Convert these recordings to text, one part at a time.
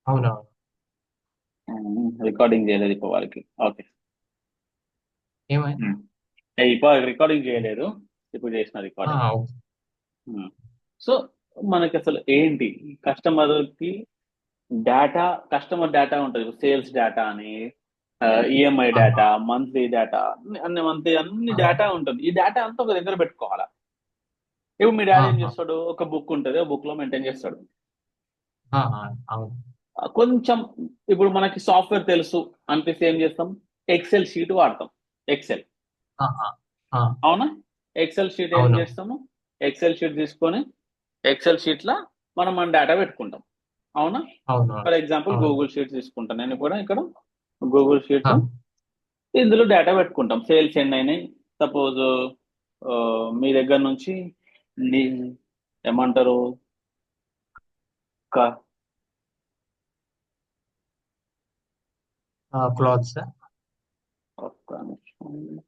అవునవును. రికార్డింగ్ చేయలేదు ఇప్పుడు వాళ్ళకి. ఓకే. ఏమైంది? ఇప్పుడు రికార్డింగ్ చేయలేదు, ఇప్పుడు చేసిన ఆ! రికార్డింగ్. ఓకే. సో మనకి అసలు ఏంటి, కస్టమర్ కి డేటా, కస్టమర్ డేటా ఉంటుంది, సేల్స్ డేటా అని, ఈఎంఐ ఆహా! డేటా, మంత్లీ డేటా, అన్ని మంత్లీ అన్ని ఆ! డేటా ఉంటుంది. ఈ డేటా అంతా ఒక దగ్గర పెట్టుకోవాలా. ఇప్పుడు మీ డాడీ ఏం ఆహా! చేస్తాడు, ఒక బుక్ ఉంటుంది, ఆ బుక్ లో మెయింటైన్ చేస్తాడు. ఆహా! అవును. కొంచెం ఇప్పుడు మనకి సాఫ్ట్వేర్ తెలుసు అనిపిస్తే ఏం చేస్తాం, ఎక్సెల్ షీట్ వాడతాం. ఎక్సెల్. ఆహా! ఆ! అవునా? ఎక్సెల్ షీట్ ఏం అవును. చేస్తాము, ఎక్సెల్ షీట్ తీసుకొని ఎక్సెల్ షీట్లో మనం మన డేటా పెట్టుకుంటాం. అవునా? అవునవును. ఫర్ ఎగ్జాంపుల్ అవును. గూగుల్ షీట్ తీసుకుంటాను నేను కూడా ఇక్కడ. గూగుల్ షీట్, ఆ! ఇందులో డేటా పెట్టుకుంటాం. సేల్స్ ఎన్ని అయినాయి, సపోజ్ మీ దగ్గర నుంచి నీ ఏమంటారు, క- క్లాత్సా? ఒక్క నిమిషం.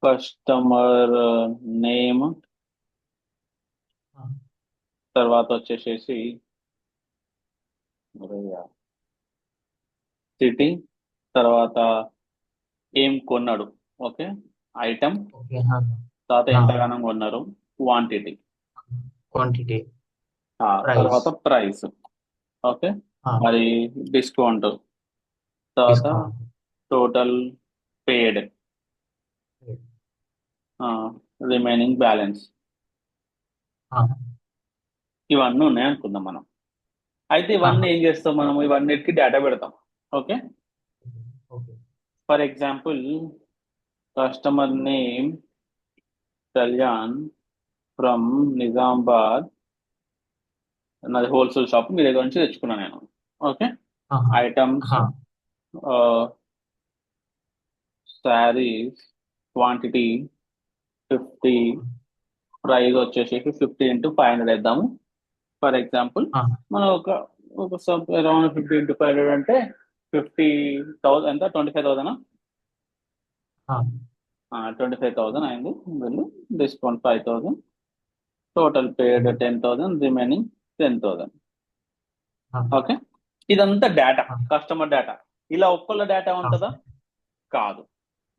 కస్టమర్ నేమ్, ఆ! తర్వాత వచ్చేసేసి సిటీ, తర్వాత ఏం కొన్నాడు. ఓకే. Item, okay. ఆ! తర్వాత ఆ! ఎంతగానం కొన్నారు, క్వాంటిటీ, క్వాంటిటీ, ప్రైస్. తర్వాత ప్రైస్. ఓకే. ఆ! మరి డిస్కౌంట్, తర్వాత డిస్కౌంట్. టోటల్ పేడ్, రిమైనింగ్ బ్యాలెన్స్. ఆ! ఇవన్నీ ఉన్నాయి అనుకుందాం మనం. అయితే ఇవన్నీ ఆహా! ఏం చేస్తాం, మనం ఇవన్నిటికీ డేటా పెడతాం. Okay. Okay. For example customer name Kalyan from Nizamabad, నాది హోల్సేల్ షాప్, మీ దగ్గర నుంచి తెచ్చుకున్నాను నేను. ఓకే. ఆహా! ఐటమ్స్, ఆహా! శారీస్, క్వాంటిటీ 50, ప్రైస్ వచ్చేసి 50 × 500 వేద్దాము. ఫర్ ఎగ్జాంపుల్ ఆహా! మనం ఒక సబ్ అరౌండ్ 50 × 500 అంటే 50,000, ఎంత, 25,000. ఆ! 25,000 అయింది బిల్లు. డిస్కౌంట్ 5,000, టోటల్ పేడ్ హ్మ్. 10,000, రిమైనింగ్ 10,000. ఆహా! ఓకే. ఇదంతా డేటా, ఆ! Customer data. ఇలా ఒక్కళ్ళ డేటా ఆ! ఉంటుందా? కాదు.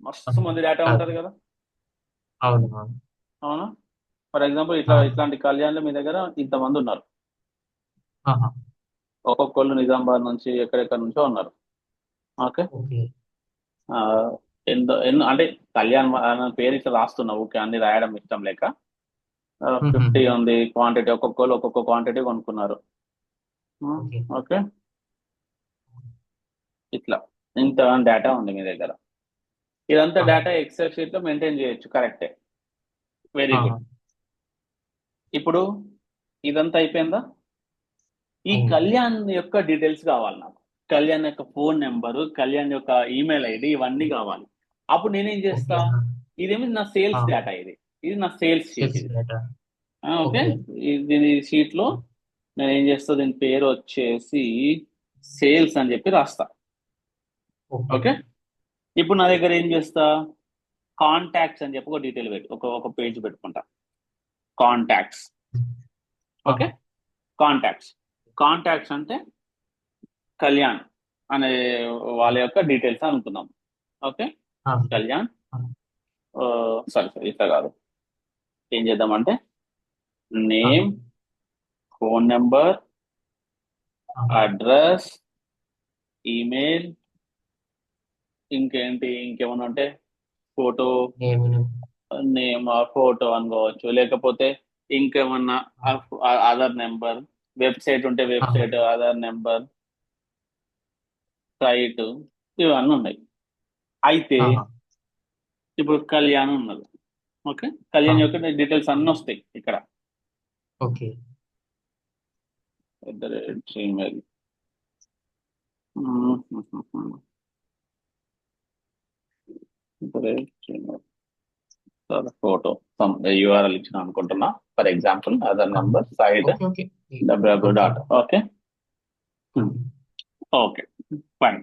మస్తు ఆహా! మంది డేటా కాదు. ఉంటుంది కదా. అవును. అవును. అవునా? ఫర్ ఎగ్జాంపుల్ ఆ! ఇట్లాంటి కళ్యాణ్లు మీ దగ్గర ఇంతమంది ఉన్నారు. ఆహా! ఒక్కొక్కళ్ళు నిజామాబాద్ నుంచి ఎక్కడెక్కడ నుంచో ఉన్నారు. ఓకే. ఓకే. ఆ, ఎన్నో అంటే కళ్యాణ్ అనే పేరు ఇట్లా రాస్తున్నా, ఓకే, అన్ని రాయడం ఇష్టం లేక. హుహుహు. 50 ఉంది క్వాంటిటీ, ఒక్కొక్కరు ఒక్కొక్క క్వాంటిటీ కొనుక్కున్నారు. ఓకే. ఓకే. ఇట్లా ఇంత డేటా ఉంది మీ దగ్గర. ఇదంతా ఆహా! డేటా ఎక్సెల్ షీట్ లో మెయింటైన్ చేయొచ్చు, కరెక్టే. వెరీ ఆహా! గుడ్. ఇప్పుడు ఇదంతా అయిపోయిందా, ఈ అయింది. కళ్యాణ్ యొక్క డీటెయిల్స్ కావాలి నాకు. కళ్యాణ్ యొక్క ఫోన్ నెంబరు, కళ్యాణ్ యొక్క ఈమెయిల్ ఐడి, ఇవన్నీ కావాలి. అప్పుడు నేనేం ఓకే. చేస్తా, ఆ! ఇదేమి నా ఆ! సేల్స్ డేటా, ఇది నా సేల్స్ షీట్ సేల్స్ ఇది. డేటా. ఓకే. ఓకే. దీని షీట్ లో నేను ఏం చేస్తా, దీని పేరు వచ్చేసి సేల్స్ అని చెప్పి రాస్తా. ఓకే. ఓకే. ఇప్పుడు నా దగ్గర ఏం చేస్తా, కాంటాక్ట్స్ అని చెప్పి ఒక డీటెయిల్ పెట్టి ఒక పేజ్ పెట్టుకుంటా. కాంటాక్ట్స్. ఓకే. ఆహా! కాంటాక్ట్స్. కాంటాక్ట్స్ అంటే కళ్యాణ్ అనే వాళ్ళ యొక్క డీటెయిల్స్ అనుకుందాం. ఓకే. ఆ! కళ్యాణ్, ఆ! సారీ సారీ ఇట్లా కాదు, ఏం చేద్దామంటే ఆ! నేమ్, ఫోన్ నెంబర్, ఆ! అడ్రస్, ఈమెయిల్, ఇంకేంటి, ఇంకేమన్నా ఉంటే ఫోటో, నేమ్. నేమ్ ఫోటో అనుకోవచ్చు, లేకపోతే ఇంకేమన్నా ఆధార్ నెంబర్, వెబ్సైట్ ఉంటే ఆహా! వెబ్సైట్ ఆధార్ నెంబర్, సైట్, ఇవన్నీ ఉన్నాయి. అయితే ఆహా! ఇప్పుడు కళ్యాణ్ ఉన్నది. ఓకే. ఆ! కళ్యాణ్ యొక్క డీటెయిల్స్ అన్నీ వస్తాయి ఇక్కడ. ఓకే. జీమెయిల్, ఫోటో, యూఆర్ఎల్ ఇచ్చిన అనుకుంటున్నా. ఫర్ ఎగ్జాంపుల్ ఆధార్ ఆ! Number, site, okay. ఓకే. డబ్ల్యూడబ్ల్యూ okay. Dot. Okay. Okay. Okay. Fine.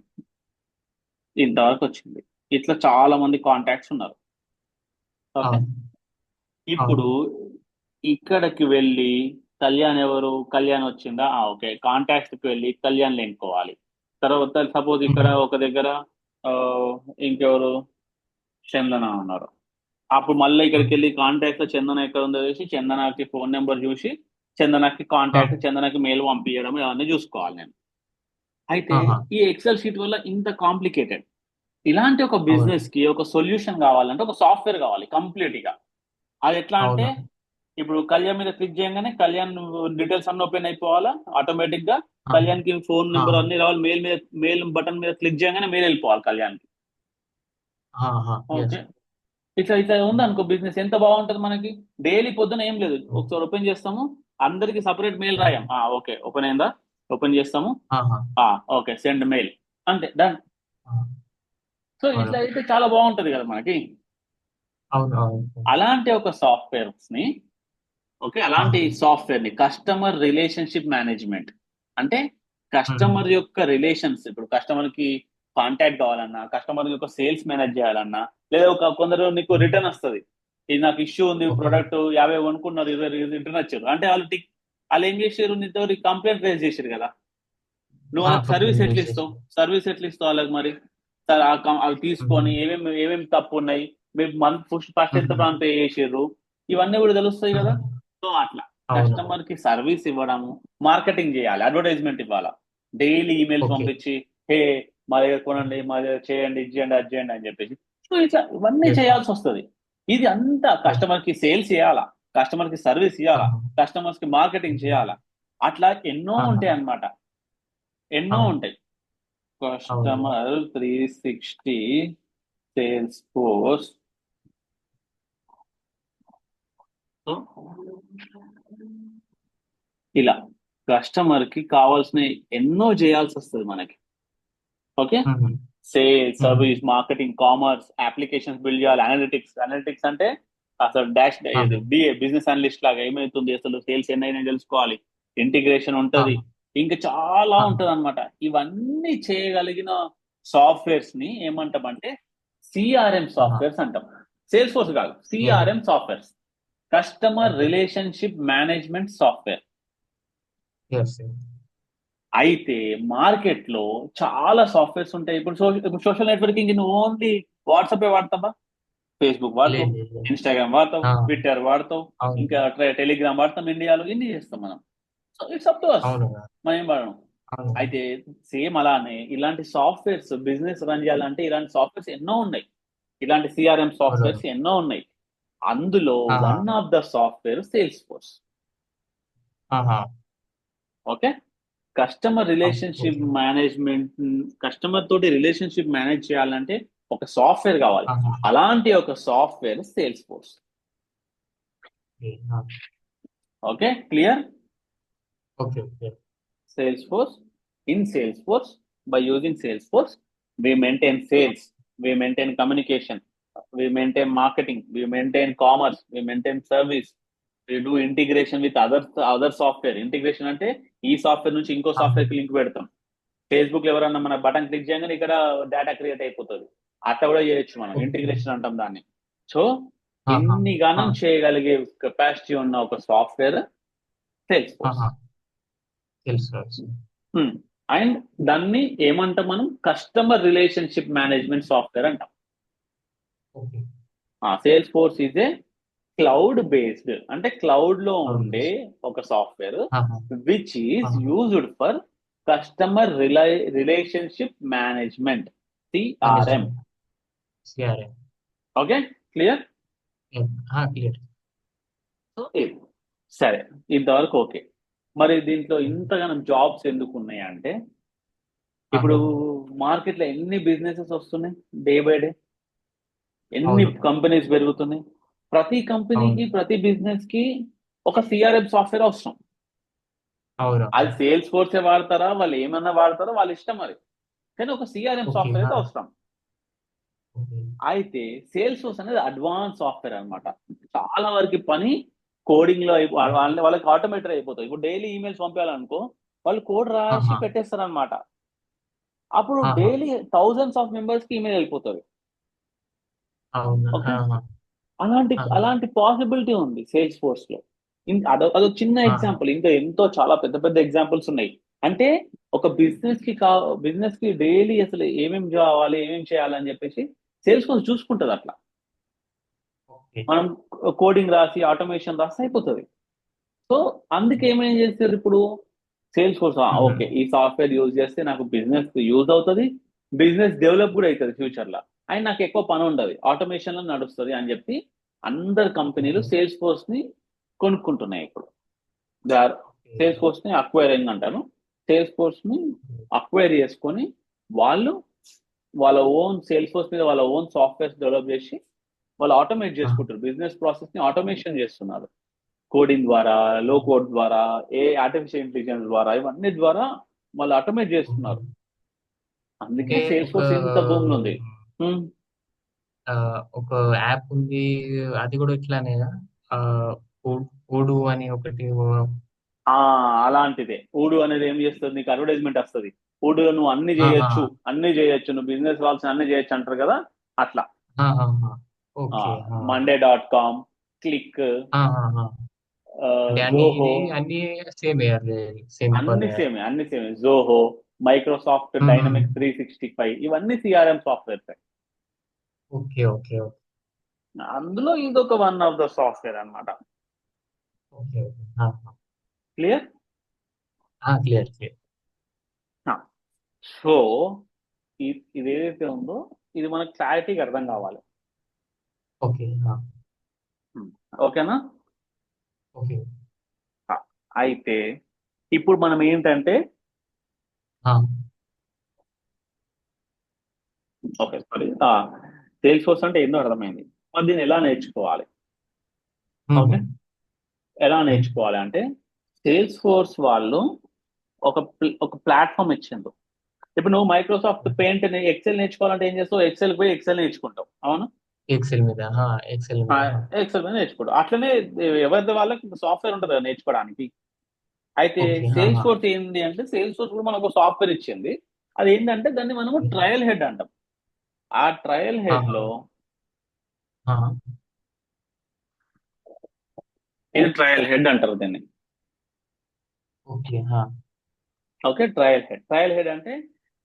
ఇంతవరకు వచ్చింది. ఇట్లా చాలా మంది కాంటాక్ట్స్ ఉన్నారు. ఓకే. అవును. అవును. ఇప్పుడు ఇక్కడికి వెళ్ళి కళ్యాణ్ ఎవరు? కళ్యాణ్ వచ్చిందా? ఓకే, కాంటాక్ట్స్ కి వెళ్ళి కళ్యాణ్ ఎన్నుకోవాలి. తర్వాత సపోజ్ ఇక్కడ ఒక దగ్గర ఆ, ఇంకెవరు, చందన ఉన్నారు. అప్పుడు మళ్ళీ ఇక్కడికి వెళ్ళి కాంటాక్ట్ లో చందన ఎక్కడ ఉందో చూసి చందనకి ఫోన్ నెంబర్ చూసి చందనకి కాంటాక్ట్, చందనకి మెయిల్ పంపించడం ఇవన్నీ చూసుకోవాలి నేను. అయితే ఈ ఎక్సెల్ షీట్ వల్ల ఇంత కాంప్లికేటెడ్. ఇలాంటి ఒక అవును బిజినెస్ కి ఒక సొల్యూషన్ కావాలంటే ఒక సాఫ్ట్వేర్ కావాలి కంప్లీట్ గా. అది ఎట్లా అంటే, అవును ఇప్పుడు కళ్యాణ్ మీద క్లిక్ చేయగానే కళ్యాణ్ డీటెయిల్స్ అన్ని ఓపెన్ అయిపోవాలా ఆటోమేటిక్ గా. ఆహా, కళ్యాణ్ కి ఫోన్ నెంబర్ ఆహా, అన్ని రావాలి, మెయిల్ మీద మెయిల్ బటన్ మీద క్లిక్ చేయగానే మెయిల్ వెళ్ళిపోవాలి కళ్యాణ్ కి. ఆహా, ఎస్. ఓకే, ఇట్లా ఇట్లా ఉంది అనుకో బిజినెస్ ఎంత బాగుంటది మనకి. డైలీ పొద్దున ఏం లేదు, ఒకసారి ఓపెన్ చేస్తాము, అందరికి సపరేట్ మెయిల్ రాయం. ఓకే, ఓపెన్ అయిందా, ఓపెన్ చేస్తాము, ఆహా, ఓకే సెండ్ మెయిల్, అంతే డన్. ఆహా, సో అవును ఇట్లా అయితే చాలా బాగుంటది కదా మనకి. అవును అవును. అలాంటి ఒక సాఫ్ట్వేర్స్ ని, ఓకే, అలాంటి ఆహా, సాఫ్ట్వేర్ ని కస్టమర్ రిలేషన్షిప్ మేనేజ్మెంట్ అంటే, కస్టమర్ యొక్క రిలేషన్స్, ఇప్పుడు కస్టమర్ కి కాంటాక్ట్ కావాలన్నా, కస్టమర్ యొక్క సేల్స్ మేనేజ్ చేయాలన్నా, లేదా ఒక కొందరు నీకు రిటర్న్ వస్తుంది, ఇది నాకు ఇష్యూ ఉంది, ఓకే. ప్రొడక్ట్ 50 కొనుక్కున్నారు, 20 రిటర్న్ వచ్చారు అంటే వాళ్ళు వాళ్ళు ఏం చేశారు, నీతో కంప్లైంట్ రేజ్ చేశారు కదా. నువ్వు వాళ్ళకి సర్వీస్ కంప్లైంట్ ఎట్లా ఇస్తావు? చేసేసి. సర్వీస్ ఎట్లా ఇస్తావు వాళ్ళకి మరి? సార్ అవి తీసుకొని ఏమేమి తప్పు ఉన్నాయి, మీరు మంత్ ఫస్ట్ ఎంత పే చేసారు, ఇవన్నీ కూడా తెలుస్తాయి కదా. సో అట్లా అవును కస్టమర్ కి సర్వీస్ ఇవ్వడము, మార్కెటింగ్ చేయాలి, అడ్వర్టైజ్మెంట్ ఇవ్వాలా, డైలీ ఈమెయిల్స్ ఓకే. పంపించి, హే మా దగ్గర కొనండి, మా దగ్గర చేయండి, ఇది చేయండి, అది చేయండి అని చెప్పేసి. సో ఇట్లా ఇవన్నీ ఎస్. చేయాల్సి వస్తుంది. ఇది అంతా ఎస్. కస్టమర్ కి సేల్స్ చేయాలా, కస్టమర్ కి సర్వీస్ ఇవ్వాలా, ఆహా, కస్టమర్స్ కి మార్కెటింగ్ చేయాలా. అట్లా ఎన్నో ఆహా, ఉంటాయి అన్నమాట, ఎన్నో అవును ఉంటాయి. అవును. Customer 360 sales force. ఇలా కస్టమర్ కి కావాల్సిన ఎన్నో చేయాల్సి వస్తుంది మనకి. ఓకే, మ్మ్. సేల్స్, మ్మ్. Service, marketing, commerce, applications build చేయాలి, అనలిటిక్స్. అనలిటిక్స్ అంటే అసలు డాష్ ఇది ఆహా, బిజినెస్ అనలిస్ట్ లాగా ఏమైతుంది అసలు సేల్స్ ఎన్నైనా తెలుసుకోవాలి, ఇంటిగ్రేషన్ ఉంటది, ఆహా, ఇంకా చాలా ఆహా, ఉంటది అనమాట. ఇవన్నీ చేయగలిగిన సాఫ్ట్వేర్స్ ని ఏమంటామంటే సిఆర్ఎం ఆహా. సాఫ్ట్వేర్స్ అంటాం. సేల్స్ ఫోర్స్ కాదు, CRM. CRM softwares, customer okay. Relationship management software. Yes. అయితే మార్కెట్ లో చాలా సాఫ్ట్వేర్స్ ఉంటాయి. ఇప్పుడు సోషల్ నెట్వర్కింగ్ నువ్వు ఓన్లీ వాట్సాప్ వాడతావా? ఫేస్బుక్ వాడతావు, లేదు లేదు. ఇన్స్టాగ్రామ్ వాడతావు, ఆ, ట్విట్టర్ వాడతావు, అవును ఇంకా టెలిగ్రామ్ వాడతాం, ఇండియాలో ఇన్ని చేస్తాం మనం. So it's up to us, అవును మనం ఏం వాడడం. అవును. అయితే సేమ్ అలానే ఇలాంటి సాఫ్ట్వేర్స్ బిజినెస్ రన్ చేయాలంటే ఇలాంటి సాఫ్ట్వేర్స్ ఎన్నో ఉన్నాయి, ఇలాంటి సిఆర్ఎం అవును. సాఫ్ట్వేర్స్ ఎన్నో ఉన్నాయి. అందులో ఆహా, one of the software Salesforce. ఆహా. Okay, customer relationship okay. Management, customer తోటి రిలేషన్షిప్ మేనేజ్ చేయాలంటే ఒక సాఫ్ట్వేర్ కావాలి. ఆహా, అలాంటి ఒక software Salesforce. Okay. Okay, clear. Okay okay. Salesforce. In Salesforce, by using Salesforce, we maintain sales, we maintain communication, we maintain marketing, we maintain commerce, we maintain service, we do integration with other software. Integration అంటే ఈ software నుంచి ఇంకో ఆహా, software కి link పెడతాం. Facebook లో ఎవరన్నా మన బటన్ క్లిక్ చేయగానే ఇక్కడ డేటా క్రియేట్ అయిపోతుంది. అట్లా కూడా చేయొచ్చు మనం, ఓకే. ఇంటిగ్రేషన్ అంటాం దాన్ని. సో ఆహా, ఇన్ని గానం ఆ, చేయగలిగే కెపాసిటీ ఉన్న ఒక సాఫ్ట్వేర్ సేల్స్ ఫోర్స్. ఆహా. తెలుసు తెలుసు. అండ్ దాన్ని ఏమంటాం మనం, కస్టమర్ రిలేషన్షిప్ మేనేజ్మెంట్ సాఫ్ట్వేర్ అంటాం. Okay. Sales force is a cloud based, అంటే క్లౌడ్ లో అవును ఉండే తెలుసు. ఒక సాఫ్ట్వేర్ ఆహా, విచ్ ఈస్ ఆహా. Used for customer relationship management, CRM. Management. CRM. Okay, clear. Clear. So సరే, ఇంతవరకు ఓకే. మరి దీంట్లో ఇంతగానం జాబ్స్ ఎందుకు ఉన్నాయి అంటే, ఇప్పుడు ఆహా, మార్కెట్లో ఎన్ని బిజినెసెస్ వస్తున్నాయి డే బై డే, ఎన్ని అవును కంపెనీస్ పెరుగుతున్నాయి. ప్రతి అవును కంపెనీకి ప్రతి బిజినెస్ కి ఒక సిఆర్ఎం సాఫ్ట్వేర్ అవసరం. అవును. అది సేల్స్ ఫోర్సే వాడతారా, వాళ్ళు ఏమన్నా వాడతారో వాళ్ళ ఇష్టం మరి, కానీ ఒక సిఆర్ఎం ఓకే. సాఫ్ట్వేర్ అయితే అవసరం. ఓకే. అయితే సేల్స్ ఫోర్స్ అనేది అడ్వాన్స్ సాఫ్ట్వేర్ అన్నమాట. చాలా వరకు పని కోడింగ్ లో వాళ్ళకి ఆటోమేటెడ్ అయిపోతుంది. ఇప్పుడు డైలీ ఈమెయిల్స్ పంపించాలనుకో, వాళ్ళు కోడ్ రాసి ఆహా, పెట్టేస్తారు అనమాట. అప్పుడు ఆహా. డైలీ థౌజండ్స్ ఆఫ్ మెంబర్స్ కి ఈమెయిల్ వెళ్ళిపోతుంది. అవునా. ఓకే, ఆహా, అలాంటి ఆహా. అలాంటి పాసిబిలిటీ ఉంది సేల్స్ ఫోర్స్ లో. అదో చిన్న ఆహా. ఎగ్జాంపుల్, ఇంకా ఎంతో చాలా పెద్ద పెద్ద ఎగ్జాంపుల్స్ ఉన్నాయి. అంటే ఒక బిజినెస్ కి డైలీ అసలు ఏమేమి కావాలి, ఏమేమి చేయాలని చెప్పేసి సేల్స్ ఫోర్స్ చూసుకుంటది అట్లా. ఓకే. మనం కోడింగ్ రాసి ఆటోమేషన్ రాస్తే అయిపోతుంది. సో అందుకే ఓకే. ఏమేం చేస్తారు ఇప్పుడు సేల్స్ ఫోర్స్, మ్మ్. ఓకే ఈ సాఫ్ట్వేర్ యూజ్ చేస్తే నాకు బిజినెస్ యూజ్ అవుతుంది, బిజినెస్ డెవలప్ కూడా అవుతుంది ఫ్యూచర్ లో, అండ్ నాకు ఎక్కువ పని ఉండదు, ఆటోమేషన్ లో నడుస్తుంది అని చెప్పి అందరు కంపెనీలు ఓకే. సేల్స్ ఫోర్స్ ని కొనుక్కుంటున్నాయి ఇప్పుడు. They are okay. Salesforce ని అక్వైరింగ్ అంటారు. సేల్స్ ఫోర్స్ ని అక్వైర్ చేసుకొని వాళ్ళు వాళ్ళ ఓన్ సేల్స్ ఫోర్స్ మీద వాళ్ళ ఓన్ సాఫ్ట్వేర్స్ డెవలప్ చేసి వాళ్ళు ఆటోమేట్ ఆ, చేసుకుంటారు, బిజినెస్ ప్రాసెస్ ని ఆటోమేషన్ చేస్తున్నారు. కోడింగ్ ద్వారా, లో ఓకే. కోడ్ ద్వారా, ఆర్టిఫిషియల్ ఇంటెలిజెన్స్ ద్వారా, ఇవన్నీ ద్వారా వాళ్ళు ఆటోమేట్ ఓకే. చేస్తున్నారు. అందుకే అంటే సేల్స్ ఒక ఫోర్స్ ఇంత భూమిలో ఉంది. హ్మ్. ఆ, ఒక యాప్ ఉంది, అది కూడా ఇట్లానేనా? ఆ, ఓడు అని ఒకటి. ఆ అలాంటిదే ఊడు అనేది ఏం చేస్తుంది, నీకు అడ్వర్టైజ్మెంట్ వస్తుంది, ఊడులో నువ్వు అన్ని ఆహా. చేయొచ్చు, అన్ని చేయొచ్చు, నువ్వు బిజినెస్ కావాల్సిన అన్ని చేయొచ్చు అంటారు కదా, అట్లా. ఆహాహా. ఓకే. మండే.com, క్లిక్, ఆహాహా. అంటే అన్ని జోహో, ఇది అన్ని సేమ్ ఇయర్, సేమ్ అన్ని పర్. సేమే, అన్ని సేమే. జోహో, మైక్రోసాఫ్ట్ డైనమిక్స్ 365, ఇవన్నీ CRM software. Okay. Okay. Okay. అందులో ఇదొక వన్ ఆఫ్ ద సాఫ్ట్వేర్ అన్నమాట. Okay. Okay. Clear. Clear clear. So ఇది ఏదైతే ఉందో ఇది మనకు క్లారిటీగా అర్థం కావాలి. ఓకే. Hmm. ఓకేనా. ఓకే. ఆ, అయితే ఇప్పుడు మనం ఏంటంటే, ఆ, ఓకే సారీ, సేల్స్ ఫోర్స్ అంటే ఏందో అర్థమైంది. మరి దీన్ని ఎలా నేర్చుకోవాలి? మ్మ్. ఓకే, ఎలా మ్మ్. నేర్చుకోవాలి అంటే సేల్స్ ఫోర్స్ వాళ్ళు ఒక ప్లాట్ఫామ్ ఇచ్చిండ్రు. ఇప్పుడు నువ్వు మైక్రోసాఫ్ట్ పెయింట్, ఎక్సెల్ నేర్చుకోవాలంటే ఏం చేస్తావు, ఎక్సెల్ పోయి ఎక్సెల్ నేర్చుకుంటావు, అవును. ఎక్సెల్ మీద. ఎక్సెల్ మీద. ఎక్సెల్ మీద నేర్చుకుంటావు. అట్లనే ఎవరిది వాళ్ళకి సాఫ్ట్వేర్ ఉంటుంది కదా నేర్చుకోవడానికి. అయితే ఓకే. సేల్స్ ఫోర్స్ ఏంటి అంటే, సేల్స్ ఫోర్స్ కూడా మనకు సాఫ్ట్వేర్ ఇచ్చింది. అది ఏంటంటే దాన్ని మనము ట్రయల్ హెడ్ అంటాం. ఆ ట్రయల్ హెడ్ లో ఇది ట్రయల్ హెడ్ అంటారు దీన్ని. ఓకే. ఓకే, ట్రయల్ హెడ్ అంటే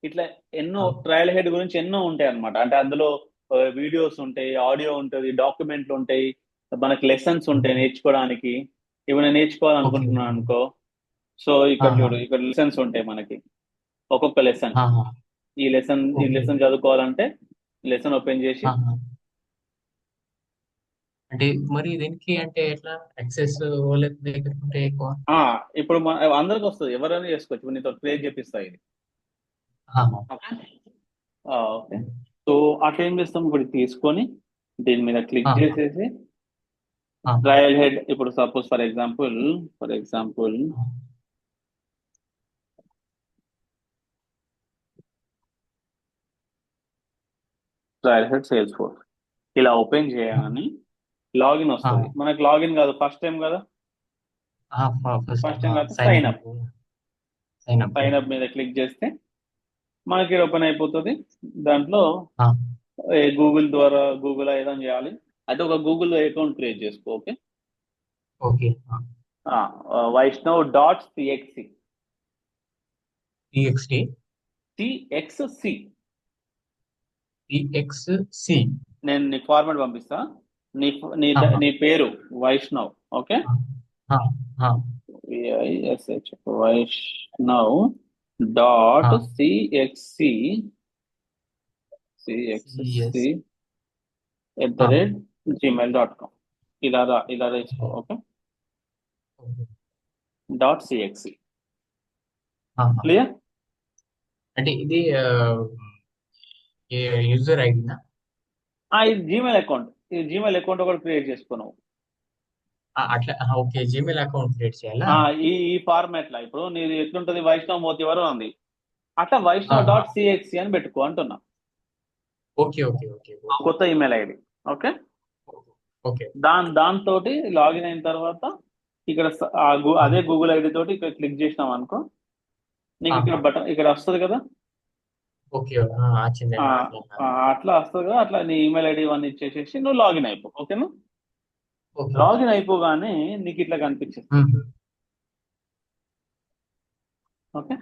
ఇట్లా ఎన్నో ట్రయల్ హెడ్ గురించి ఎన్నో ఉంటాయి అన్నమాట. అంటే అందులో వీడియోస్ ఉంటాయి, ఆడియో ఉంటుంది, డాక్యుమెంట్లు ఉంటాయి, మనకి లెసన్స్ ఉంటాయి నేర్చుకోవడానికి. ఏమైనా ఓకే. నేర్చుకోవాలనుకుంటున్నాను అనుకో, సో ఇక్కడ చూడు, ఇక్కడ లెసన్స్ ఉంటాయి మనకి, ఒక్కొక్క లెసన్. ఈ ఓకే. లెసన్ చదువుకోవాలంటే లెసన్ ఓపెన్ చేసి, అంటే మరి దీనికి అంటే ఎట్లా యాక్సెస్ వాళ్ళ దగ్గర ఉంటే ఎక్కువ? ఆ ఇప్పుడు అందరికి వస్తుంది, ఎవరైనా చేసుకోవచ్చు. ఇప్పుడు నీతో క్రియేట్ చేపిస్తా ఇది. ఆహా. Okay, okay. సో అట్లా ఏం చేస్తాం, ఇప్పుడు తీసుకొని దీని మీద క్లిక్ ఆహా. చేసేసి ఆహా. ట్రయల్ హెడ్, ఇప్పుడు suppose for example Trailhead Salesforce ఇలా ఓపెన్ చేయగానే లాగిన్ వస్తుంది. మనకి లాగిన్ కాదు, ఫస్ట్ టైం కదా. ఫస్ట్ ఫస్ట్ టైం కాదు, sign sign up. Up. Sign up. Sign up మీద క్లిక్ చేస్తే మనకి ఓపెన్ అయిపోతుంది. దాంట్లో గూగుల్ ద్వారా, గూగుల్ ఏదైనా చేయాలి. అయితే ఒక గూగుల్ అకౌంట్ క్రియేట్ చేసుకో. Okay, okay. వైష్ణవ్.cxc. టిఎక్స్టి. సిఎక్స్సి. టిఎక్స్సి. నేను నీకు ఫార్మాట్ పంపిస్తా. నీ నీ నీ పేరు Vaishnav. Okay, VISH Vaishnav dot CXC, CS. CXC @gmail.com. ఇలా తీసుకో. Okay, .cxc. క్లియర్. అంటే ఇది యూజర్ ఐడినా? ఇది జీమెయిల్ అకౌంట్ ఒకటి క్రియేట్ చేసుకున్నావు. అట్లా. ఓకే. జీమెయిల్ అకౌంట్ క్రియేట్ చేయాలా? ఈ ఫార్మాట్ లా ఇప్పుడు నీది ఎట్లుంటది, వైష్ణవ్ మోతివరం ఉంది, అట్లా వైష్ణవ్ ఆహా. డాట్ సిఎక్సి అని పెట్టుకో అంటున్నా. ఓకే. ఓకే. ఓకే. ఓకే. కొత్త ఈమెయిల్ ఐడి. Okay, okay. దాంతో లాగిన్ అయిన తర్వాత ఇక్కడ అదే గూగుల్ ఐడి తోటి ఇక్కడ క్లిక్ చేసినాం అనుకో, నీకు ఇక్కడ ఆహా. బటన్ ఇక్కడ వస్తుంది కదా. ఓకే. వచ్చింది. ఆ, అట్లా. అట్లా వస్తుంది కదా, అట్లా నీ ఈమెయిల్ ఐడి ఇవన్నీ ఇచ్చేసేసి నువ్వు లాగిన్ అయిపో. ఓకేనా. ఓకే. లాగిన్ అయిపోగానే నీకు ఇట్లా కనిపించేస్తుంది. మ్మ్. Okay,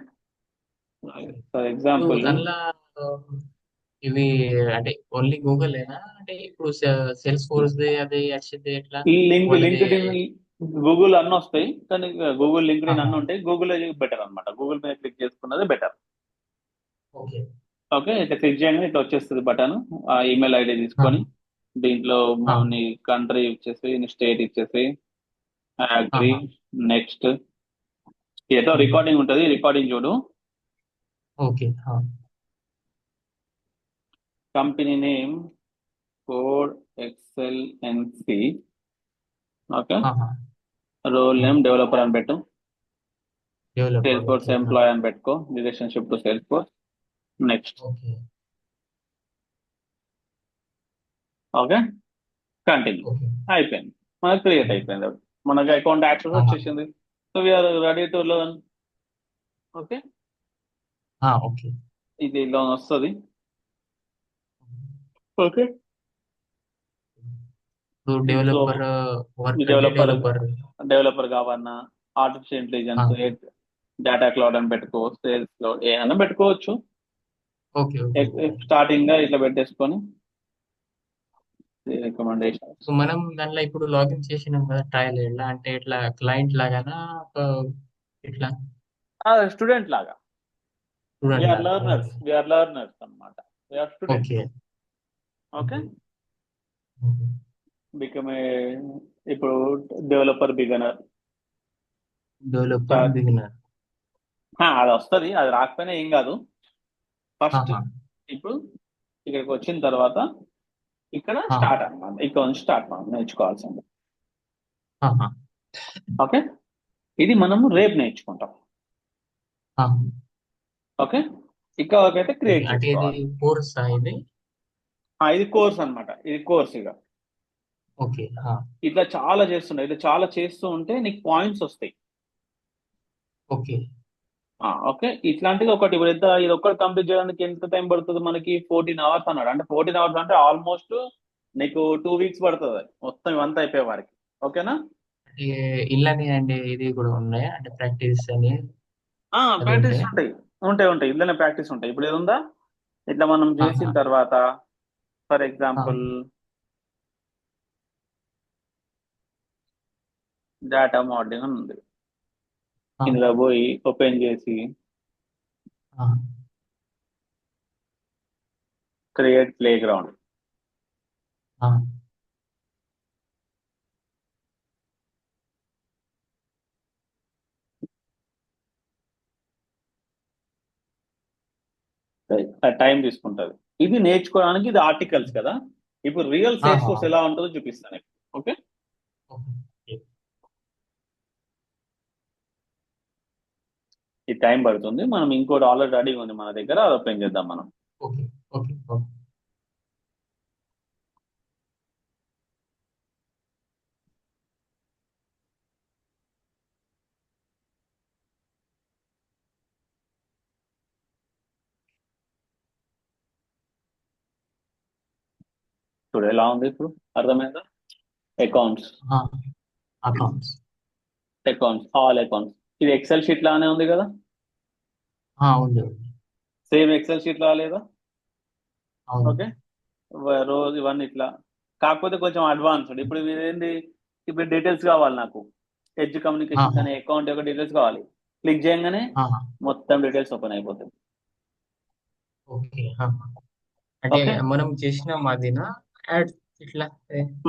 okay. ఫర్ ఇప్పుడు ఎగ్జాంపుల్ దానిలో ఇవి అంటే ఓన్లీ గూగులేనా అంటే ఇప్పుడు సేల్స్ ఫోర్స్ అది వచ్చింది ఎట్లా వాళ్ళది? లింక్డ్ ఇన్, గూగుల్ అన్నీ వస్తాయి, కానీ గూగుల్ లింక్డ్ ఇన్ ఆహా. అన్నీ ఉంటాయి. గూగుల్ బెటర్ అనమాట. గూగుల్ మీద క్లిక్ చేసుకున్నది బెటర్. ఓకే. ఓకే, ఇట్లా క్లిక్ చేయగానే ఇట్లా వచ్చేస్తుంది బటన్. ఆ ఈమెయిల్ ఐడి ఆ, తీసుకొని దీంట్లో ఆ, నీ కంట్రీ ఇచ్చేసి, నీ స్టేట్ ఇచ్చేసి, అగ్రి, ఆహా. నెక్స్ట్. ఏదో మ్మ్. రికార్డింగ్ ఉంటుంది, రికార్డింగ్ చూడు. Okay. Company name code XLNC. Okay, ఆహా. రోల్ నేమ్ డెవలపర్ అని పెట్టు. Sales developer. Force okay. Employee అని పెట్టుకో, relationship to Salesforce. Next. Okay. Okay, continue. Okay. అయిపోయింది, మనకు క్రియేట్ అయిపోయింది. మనకి అకౌంట్ యాక్సెస్ ఆహా. వచ్చేసింది. So we're ready to learn. Okay, okay. ఇది లోన్ వస్తుంది. ఓకే, ఇప్పుడు సో డెవలపర్ వర్క్ అంటే డెవలపర్ డెవలపర్. డెవలపర్ కావన్నా, ఆర్టిఫిషియల్ ఇంటెలిజెన్స్, డేటా క్లౌడ్ అని పెట్టుకో, సేల్స్ క్లౌడ్ ఏమైనా పెట్టుకోవచ్చు. ఓకే. ఓకే. స్టార్టింగ్ గా ఇట్లా పెట్టేసుకొని రికమెండేషన్. సో మనం దానిలో ఇప్పుడు లాగిన్ చేసినాం కదా ట్రయల్ ఎట్లా అంటే ఇట్లా క్లయింట్ లాగానా ఇట్లా స్టూడెంట్ లాగా. స్టూడెంట్ వీఆర్ లాగా? Learners, okay. వీఆర్ లర్నర్స్ అనమాట. We are students. Okay. Okay, okay. Become a, ఇప్పుడు డెవలపర్ బిగనర్. Developer beginner. అది వస్తుంది, అది రాకపోయినా ఏం కాదు. ఫస్ట్ ఆహా. ఇప్పుడు ఇక్కడికి వచ్చిన తర్వాత ఇక్కడ ఆ, స్టార్ట్ అన్నమాట. ఇక్కడ నుంచి స్టార్ట్ మనం నేర్చుకోవాల్సింది. ఆహా. ఓకే, ఇది మనము రేపు నేర్చుకుంటాం. ఆ. ఓకే, ఇక్కడ వరకైతే ఓకే. క్రియేట్ అంటే ఇది చేసుకోవాలి. కోర్సా ఇది? ఇది కోర్స్ అన్నమాట, ఇది కోర్స్. ఇక ఓకే. ఇట్లా చాలా చేస్తుండే, ఇట్లా చాలా చేస్తూ ఉంటే నీకు పాయింట్స్ వస్తాయి. ఓకే. ఓకే, ఇట్లాంటిది ఒకటి ఇప్పుడు ఎంత, ఇది ఒక్కటి కంప్లీట్ చేయడానికి ఎంత టైం పడుతుంది మనకి? 14 hours అన్నాడు. అంటే 14 hours అంటే ఆల్మోస్ట్ నీకు 2 weeks పడుతుంది మొత్తం ఇవంతా అయిపోయే వారికి. ఓకేనా? అంటే ఇలానే అండి ఇది కూడా ఉన్నాయా అంటే ప్రాక్టీస్ అని అది ప్రాక్టీస్ ఉంటాయా? ఉంటాయి, ఉంటాయి, ఉంటాయి. ఇందులోనే ప్రాక్టీస్ ఉంటాయి. ఇప్పుడు ఇది ఉందా, ఇట్లా మనం చేసిన ఆహా. తర్వాత ఫర్ ఆ, ఎగ్జాంపుల్ డేటా మోడలింగ్ అని ఉంది. ఆ, ఇందులో పోయి ఓపెన్ చేసి ఆ, క్రియేట్ ప్లే గ్రౌండ్. ఆ. టైం తీసుకుంటుంది ఇది నేర్చుకోవడానికి. ఇది ఆర్టికల్స్ కదా. ఇప్పుడు రియల్ సేల్స్ ఆహా. ఫోర్స్ ఎలా ఉంటుందో చూపిస్తాను. Okay, okay. ఈ టైం పడుతుంది. మనం ఇంకోటి ఆల్రెడీ రెడీ ఉంది మన దగ్గర, అది ఓపెన్ చేద్దాం మనం. ఓకే. ఓకే. ఓకే. చూడు ఎలా ఉంది ఇప్పుడు, అర్థమైందా? Accounts, accounts. Accounts, all accounts. ఇది ఎక్సెల్ షీట్ లానే ఉంది కదా. ఉంది ఉంది. సేమ్ ఎక్సెల్ షీట్ లా లేదా? అవును. ఓకే, రోజు ఇవన్నీ ఇట్లా. కాకపోతే కొంచెం అడ్వాన్స్డ్. ఇప్పుడు ఇదేంటి, ఇప్పుడు డీటెయిల్స్ కావాలి నాకు. ఎడ్జ్ కమ్యూనికేషన్స్ ఆహా. అనే అకౌంట్ యొక్క డీటెయిల్స్ కావాలి. క్లిక్ చేయగానే ఆహా. మొత్తం డీటెయిల్స్ ఓపెన్ అయిపోతాయి. ఓకే. అంటే ఓకే, మనం చేసిన మాదినా యాడ్ ఇట్లా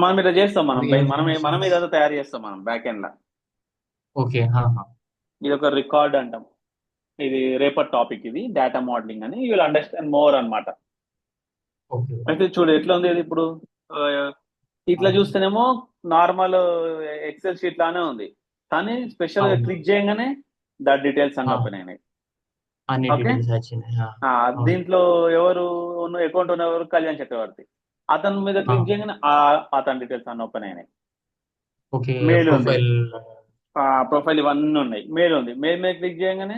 మనం ఇట్లా చేస్తాం. మనం ఇది మనమే మనమే ఇన్ఫర్మేషన్స్. ఇదంతా తయారు చేస్తాం మనం బ్యాక్ ఎండ్ లా. ఓకే. ఇది ఒక రికార్డ్ అంటాం. ఇది రేపటి టాపిక్, ఇది డేటా మోడలింగ్ అని. యూ విల్ అండర్స్టాండ్ మోర్ అన్నమాట. ఓకే. అయితే చూడు ఎట్లా ఉంది ఇది ఇప్పుడు. ఆ, ఇట్లా చూస్తేనేమో నార్మల్ ఎక్సెల్ షీట్ లానే ఉంది, కానీ స్పెషల్ గా అవును. క్లిక్ చేయగానే దా డీటెయిల్స్ అన్ని ఓపెన్ అయినాయి. అన్ని ఓకే, డీటెయిల్స్ వచ్చినాయి. అవును. దీంట్లో ఎవరు అకౌంట్ ఉన్న ఎవరు? కళ్యాణ్ చక్రవర్తి. అతని మీద ఆ, క్లిక్ చేయగానే అతని డీటెయిల్స్ అన్ని ఓపెన్ అయినాయి. ఓకే. మెయిల్ ఉంది, ప్రొఫైల్. ప్రొఫైల్ ఇవన్నీ ఉన్నాయి. మెయిల్ ఉంది, మెయిల్ మీద క్లిక్ చేయగానే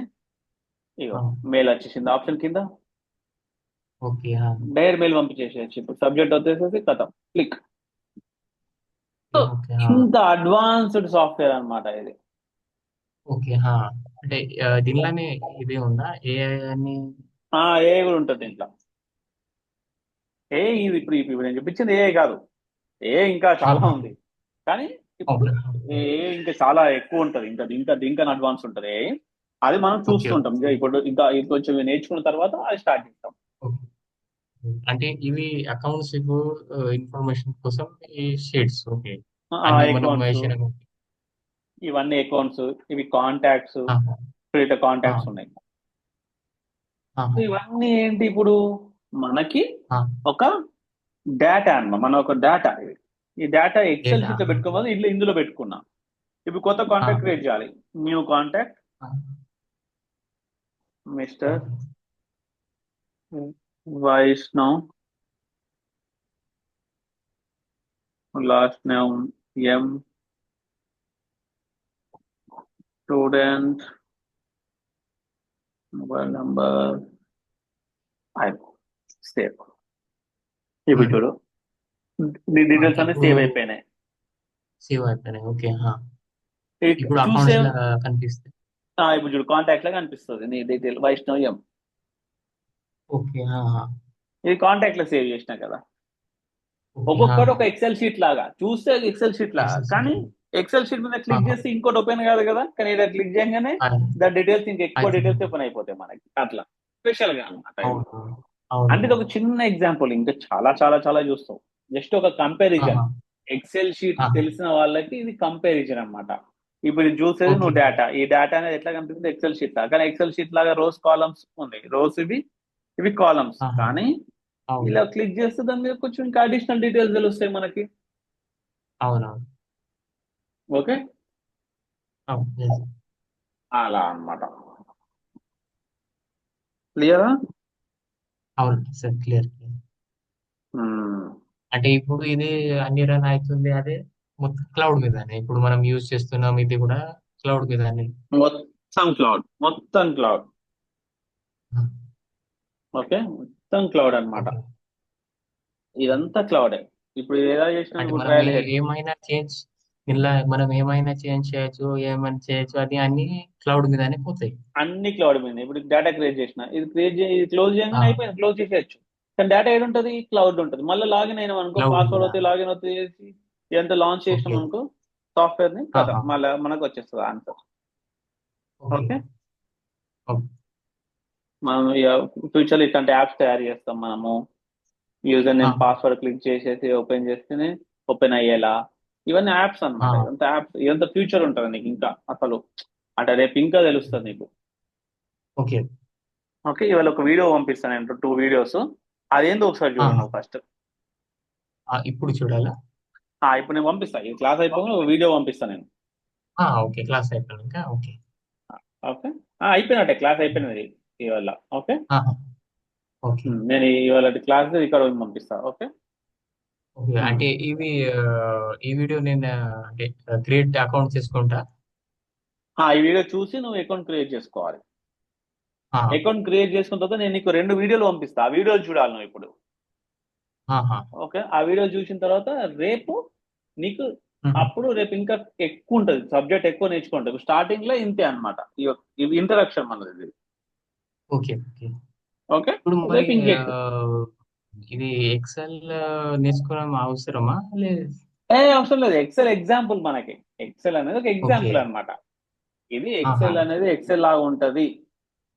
ఇగో మెయిల్ వచ్చేసింది ఆప్షన్ కింద. ఓకే. డైరెక్ట్ మెయిల్ పంపించేసేయచ్చు. ఇప్పుడు సబ్జెక్ట్ వచ్చేసేసి కథం, క్లిక్. So okay. ఇంత అడ్వాన్స్డ్ సాఫ్ట్వేర్ అన్నమాట ఇది. ఓకే. అంటే దీనిలోనే ఇది ఉందా ఏఐ అని? ఏ కూడా ఉంటుంది దీంట్లో. ఇది ఇప్పుడు నేను చూపించింది ఏ కాదు. ఇంకా చాలా ఆహా. ఉంది. కానీ ఇప్పుడు ఓకే. ఓకే. ఇంకా చాలా ఎక్కువ ఉంటుంది. ఇంకా ఇంకా ఇంకా అడ్వాన్స్ ఉంటుంది అది మనం ఓకే. చూస్తుంటాం. ఓకే. ఇప్పుడు ఇంకా ఇది కొంచెం నేర్చుకున్న తర్వాత అది స్టార్ట్ చేస్తాం. ఓకే. అంటే ఇవి అకౌంట్స్ ఇన్ఫర్మేషన్ కోసం ఈ షీట్స్. ఓకే. అన్ని మనం అకౌంట్స్, వేసిన. ఇవన్నీ అకౌంట్స్, ఇవి కాంటాక్ట్స్, ఆహా. క్రియేట్ ఆ, కాంటాక్ట్స్ ఉన్నాయి. ఆహా. ఇవన్నీ ఏంటి ఇప్పుడు మనకి ఆ, ఒక డేటా అన్నమాట. మన ఒక డేటా ఇది. ఈ డేటా ఎక్సెల్ డేటా. షీట్ లో పెట్టుకోవాలి. ఇందులో పెట్టుకున్నాం. ఇప్పుడు కొత్త కాంటాక్ట్ క్రియేట్ చేయాలి. New contact, mister okay. Vaishnav, last name M, student, mobile number, save. ఇప్పుడు ఉమ్. చూడు, నీ డీటెయిల్స్ అన్ని ఇప్పుడు సేవ్ అయిపోయినాయి. సేవ్ అయిపోయినాయి. ఓకే. ఇప్పుడు చూసే అకౌంట్స్ లా కనిపిస్తాయి. ఇప్పుడు చూడు కాంటాక్ట్ లాగా అనిపిస్తుంది నీ డీటెయిల్ వైష్ణవ్ ఎం. ఓకే. ఇది కాంటాక్ట్ లో సేవ్ చేసినా కదా. ఓకే. ఒక్కొక్కటి ఒక ఎక్సెల్ షీట్ లాగా చూస్తే ఎక్సెల్ షీట్ లాగా, కానీ ఎక్సెసిబుల్. ఎక్సెల్ షీట్ మీద క్లిక్ చేస్తే ఇంకోటి ఓపెన్ కాదు కదా. కానీ ఇలా క్లిక్ చేయగానే దాని డీటెయిల్స్ ఇంకా ఎక్కువ అయితే డీటెయిల్స్ ఓపెన్ అయిపోతాయి మనకి. అట్లా స్పెషల్ గా అనమాట ఇది. అవును. అవును. అంటే ఇది ఒక చిన్న ఎగ్జాంపుల్. ఇంకా చాలా చాలా చాలా చూస్తాం. జస్ట్ ఒక కంపారిజన్. ఆహా. ఎక్సెల్ షీట్ ఆహా. తెలిసిన వాళ్ళకి ఇది కంపారిజన్ అన్నమాట. ఇప్పుడు ఇది చూసేది ఓకే. నువ్వు డేటా. ఈ డేటా అనేది ఎట్లా కనిపిస్తుంది ఎక్సెల్ షీట్ లాగా. కానీ ఎక్సెల్ షీట్ లాగా రోస్ కాలమ్స్ ఉన్నాయి. రోస్ ఇవి కాలమ్స్. ఆహా. కానీ అవును. ఇలా క్లిక్ చేస్తే దాని మీద కొంచెం ఇంకా అడిషనల్ డీటెయిల్స్ తెలుస్తాయి మనకి. అవునవును. ఓకే, అవును. Yes. అలా అన్నమాట. క్లియరా? అవును సార్, క్లియర్. అంటే ఇప్పుడు ఇది అన్ని రన్ అవుతుంది అదే మొత్తం క్లౌడ్ మీదనే. ఇప్పుడు మనం యూజ్ చేస్తున్నాం ఇది కూడా క్లౌడ్ మీదనే. మొత్తం క్లౌడ్. ఓకే, మొత్తం క్లౌడ్ అన్నమాట. ఓకే. ఇదంతా క్లౌడే. ఇప్పుడు ఇది ఎలా చేసినాం అంటే ఇప్పుడు మనం ట్రయల్ హెడ్. ఏమైనా చేంజ్, ఇలా మనం ఏమైనా చేంజ్ చేయొచ్చు, ఏమైనా చేయొచ్చు, అది అన్ని క్లౌడ్ మీదనే పోతాయి. అన్ని క్లౌడ్ మీద. ఇప్పుడు డేటా క్రియేట్ చేసిన ఇది క్లోజ్ ఆ, చేయగానే అయిపోయింది. క్లోజ్ చేసేయచ్చు. కానీ డేటా ఏడు ఉంటుంది క్లౌడ్ ఉంటుంది. మళ్ళీ లాగిన్ అయినాం అనుకో, క్లౌడ్ మీద. పాస్వర్డ్ అవుతాయి, లాగిన్ అవుతాయి చేసి ఇదంతా లాంచ్ చేసినాం ఓకే. అనుకో సాఫ్ట్వేర్ ని కదా, ఆహా. మళ్ళీ మనకు వచ్చేస్తుంది ఆన్సర్. ఓకే. Okay, okay. మనం ఫ్యూచర్ లో ఇట్లాంటి యాప్స్ తయారు చేస్తాం మనము. యూజర్ నేమ్ ఆహా. పాస్వర్డ్ క్లిక్ చేసేసి ఓపెన్ చేస్తేనే ఓపెన్ అయ్యేలా. ఇవన్నీ యాప్స్ అన్నమాట. ఆ, ఇదంతా యాప్స్. ఇదంతా ఫ్యూచర్ ఉంటుంది నీకు ఇంకా అసలు. అంటే రేపు ఇంకా తెలుస్తుంది నీకు. ఓకే. ఓకే, ఇవాళ ఒక వీడియో పంపిస్తాను నేను, 2 వీడియోస్. అదేందో ఒకసారి చూడండి ఆహా. నువ్వు ఫస్ట్. ఇప్పుడు చూడాలా? ఇప్పుడు నేను పంపిస్తాను. ఈ క్లాస్ అయిపోగానే ఒక వీడియో పంపిస్తాను నేను. ఓకే. క్లాస్ అయిపోయాక ఓకే. ఓకే, అయిపోయినట్టే క్లాస్ అయిపోయినది ఇవాళ. ఓకే, ఆహా. ఓకే. నేను ఇవాళ క్లాస్ ఇక్కడ పంపిస్తాను. ఓకే. ఓకే. అంటే ఇవి ఈ వీడియో నేను అంటే క్రియేట్ అకౌంట్ చేసుకుంటా. ఈ వీడియో చూసి నువ్వు అకౌంట్ క్రియేట్ చేసుకోవాలి. ఆహా. అకౌంట్ క్రియేట్ చేసుకున్న తర్వాత నేను నీకు 2 వీడియోలు పంపిస్తా. ఆ వీడియోలు చూడాలి నువ్వు ఇప్పుడు. ఆహా. ఓకే, ఆ వీడియో చూసిన తర్వాత రేపు నీకు, మ్మ్. అప్పుడు రేపు ఇంకా ఎక్కువ ఉంటుంది. సబ్జెక్ట్ ఎక్కువ నేర్చుకుంటావు. స్టార్టింగ్ లో ఇంతే అన్నమాట. ఇది ఇంట్రడక్షన్ మనది ఇది. ఓకే. ఓకే. ఓకే, ఇప్పుడు మరి రేపు ఇంకెక్కువ. ఇది ఎక్సెల్ నేర్చుకోవడం అవసరమా లేదు? అవసరం లేదు. ఎక్సెల్ ఎగ్జాంపుల్ మనకి. ఎక్సెల్ అనేది ఒక ఓకే. ఎగ్జాంపుల్ అన్నమాట. ఇది ఆహా. ఎక్సెల్ అనేది ఎక్సెల్ లాగా ఉంటది.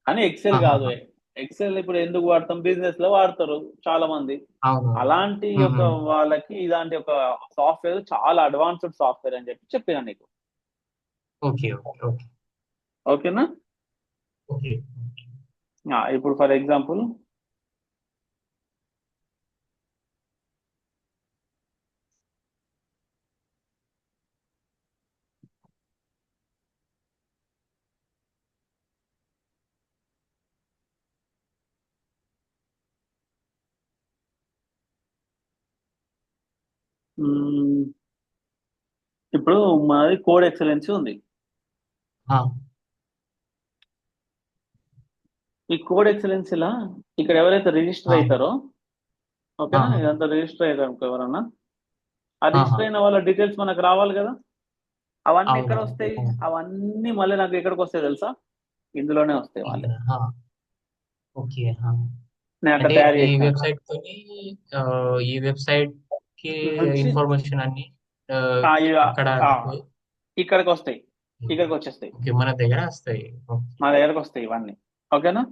కానీ ఎక్సెల్ కాదు. ఆహాహా. ఎక్సెల్ ఇప్పుడు ఎందుకు వాడతాం, బిజినెస్ లో వాడతారు చాలా మంది. అవునవును. అలాంటి ఒక మ్మ్. వాళ్ళకి ఇలాంటి ఒక సాఫ్ట్వేర్ చాలా అడ్వాన్స్డ్ సాఫ్ట్వేర్ అని చెప్పిన నీకు. ఓకే. ఓకే. ఓకే. ఓకేనా? ఓకే. ఇప్పుడు ఫర్ ఎగ్జాంపుల్ ఇప్పుడు మాది కోడ్ ఎక్సలెన్సీ ఉంది. ఆ, ఈ కోడ్ ఎక్సలెన్సీలా ఇక్కడ ఎవరైతే రిజిస్టర్ ఆ, అవుతారో, ఓకేనా, ఆహా. ఇదంతా రిజిస్టర్ అవుతారు అనుకో ఎవరన్నా. ఆ ఆహా. రిజిస్టర్ అయిన వాళ్ళ డీటెయిల్స్ మనకు రావాలి కదా. అవన్నీ ఎక్కడ అవునవును. వస్తాయి? అవును. అవన్నీ మళ్ళీ నాకు ఎక్కడికి వస్తాయి తెలుసా? ఇందులోనే వస్తాయి మళ్ళీ. ఇక్కడ ఓకే. నేను అట్లా అంటే తయారు ఈ చేసినాక వెబ్సైట్ తోని ఈ వెబ్సైట్ కి నుంచి ఇన్ఫర్మేషన్ అన్ని ఆ, ఆ, ఇక, అక్కడ ఆ, నాకు ఇక్కడికి వస్తాయి. ఇక్కడికి వచ్చేస్తాయి. ఓకే మన దగ్గర వస్తాయి. ఓకే. మా దగ్గరకు వస్తాయి ఇవన్నీ. ఓకేనా?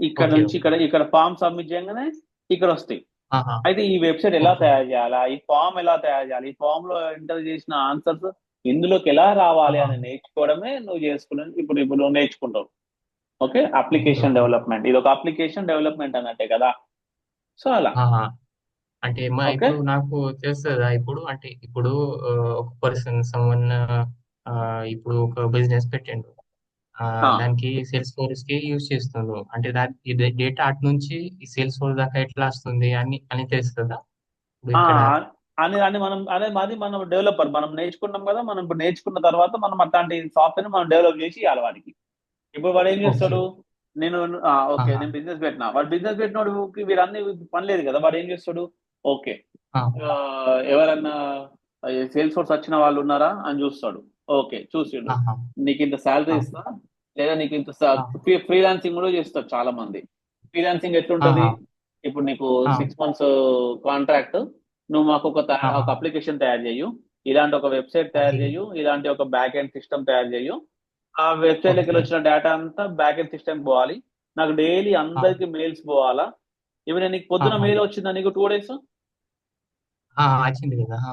ఇక్కడ ఓకే. నుంచి ఓకే. ఇక్కడ ఇక్కడ ఫామ్ సబ్మిట్ చేయగానే ఇక్కడ వస్తాయి. ఆహా. అయితే ఈ వెబ్సైట్ ఎలా ఓకే. తయారు చేయాలా, ఈ ఫామ్ ఎలా తయారు చేయాలి, ఈ ఫామ్ లో ఎంటర్ చేసిన ఆన్సర్స్ ఇందులోకి ఎలా రావాలి ఆహా. అని నేర్చుకోవడమే నువ్వు చేసుకున్నాను. ఇప్పుడు ఇప్పుడు నువ్వు నేర్చుకుంటావు. Okay, okay. Application okay. Development, ఇది ఒక అప్లికేషన్ డెవలప్మెంట్ అన్నట్టే కదా. సో అలా. ఆహా. అంటే ఓకే. ఇప్పుడు నాకు తెలుస్తుందా ఇప్పుడు అంటే ఇప్పుడు ఒక పర్సన్ సమ్వన్ ఇప్పుడు ఒక బిజినెస్ పెట్టిండు. ఆ, దానికి సేల్స్ ఫోర్స్ కి యూజ్ చేస్తుండ్రు అంటే దాని డేటా అటు నుంచి ఈ సేల్స్ ఫోర్స్ దాకా ఎట్లా వస్తుంది అని అని తెలుస్తుందా ఇప్పుడు ఆ, ఇక్కడ. అని అని మనం అదే మాది మనం డెవలపర్ మనం నేర్చుకున్నాం కదా. మనం ఇప్పుడు నేర్చుకున్న తర్వాత మనం అట్లాంటి సాఫ్ట్వేర్ మనం డెవలప్ చేసి ఇవ్వాలి వాడికి. ఇప్పుడు వాడు ఏం ఓకే. చేస్తాడు? నేను ఓకే, ఆహా. నేను బిజినెస్ పెట్టినా, వాడు బిజినెస్ పెట్టినోడికి వీరన్నీ పని లేదు కదా. వాడు ఏం చేస్తాడు? ఓకే, ఆ, ఎవరన్నా సేల్స్ ఫోర్స్ వచ్చిన వాళ్ళు ఉన్నారా అని చూస్తాడు. ఓకే, చూసిండు. ఆహా. నీకు ఇంత శాలరీ ఆ, ఇస్తా, లేదా నీకు ఇంత ఆ, ఫ్రీలాన్సింగ్ కూడా చేస్తారు చాలా మంది. ఫ్రీలాన్సింగ్ ఎట్లుంటది? ఆహా. ఇప్పుడు నీకు ఆ, 6 months కాంట్రాక్ట్, నువ్వు మాకు ఆహా. ఒక అప్లికేషన్ తయారు చేయు, ఇలాంటి ఒక వెబ్సైట్ తయారు ఓకే. చేయు, ఇలాంటి ఒక బ్యాక్ ఎండ్ సిస్టమ్ తయారు చేయు. ఆ వెబ్సైట్ దగ్గర ఓకే. వచ్చిన డేటా అంతా బ్యాక్ ఎండ్ సిస్టమ్ పోవాలి. నాకు డైలీ ఆ, అందరికి మెయిల్స్ పోవాలా. ఇప్పుడు నీకు పొద్దున ఆహా. మెయిల్ వచ్చిందా నీకు 2 days? వచ్చింది కదా.